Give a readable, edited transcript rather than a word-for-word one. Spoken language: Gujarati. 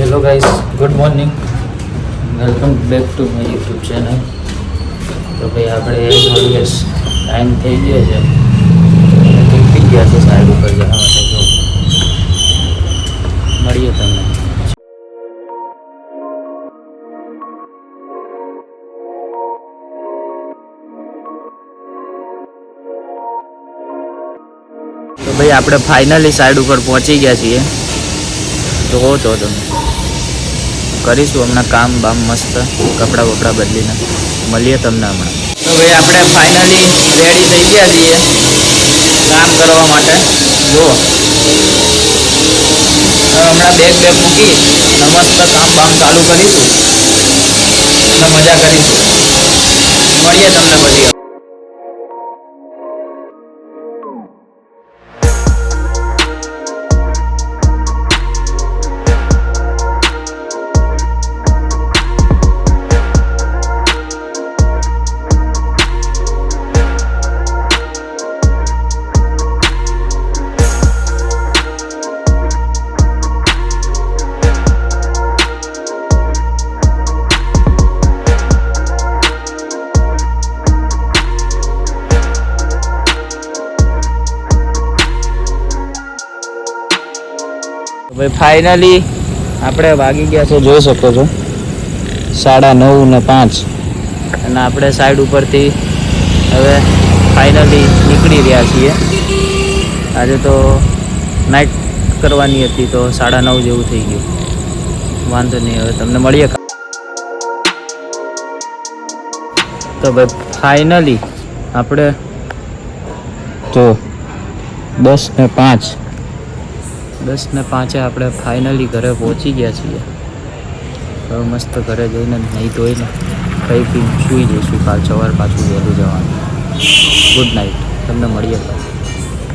Hello guys, good morning, welcome back to my YouTube channel. તો ભાઈ આપણે એઝ ઓલવેઝ ટાઈમ થઈ ગયો છે, નીકળી ગયા છે સાઈડ ઉપર જવા માટે. તો મળીએ તમને. તો ભાઈ આપણે ફાઇનલી સાઈડ ઉપર પહોંચી ગયા છીએ. જોવો છો તમે, કરીશું હમણાં કામ બામ મસ્ત, કપડાં બપડા બદલીને મળીએ તમને હમણાં. તો ભાઈ આપણે ફાઇનલી રેડી થઈ ગયા છીએ કામ કરવા માટે. જુઓ હમણાં બેગ મૂકી મસ્ત કામ બામ ચાલુ કરીશું અને મજા કરીશું. મળીએ તમને પછી. ભાઈ ફાઇનલી આપણે વાગી ગયા છે, જોઈ શકો છો 9:30 ને 5, અને આપણે સાઈડ ઉપરથી હવે ફાઇનલી નીકળી રહ્યા છીએ. આજે તો નાઇટ કરવાની હતી તો 9:30 જેવું થઈ ગયું. વાંધો નહીં, હવે તમને મળીએ. તો ભાઈ ફાઇનલી આપણે જો 10:05 આપણે ફાઇનલી ઘરે પહોંચી ગયા છીએ. હવે મસ્ત ઘરે જઈને નહીં ધોઈને ખાઈ પીને સૂઈ જઈશું. કાલ સવાર પાછું વહેલું જવાનું. ગુડ નાઇટ, તમને મળીએ.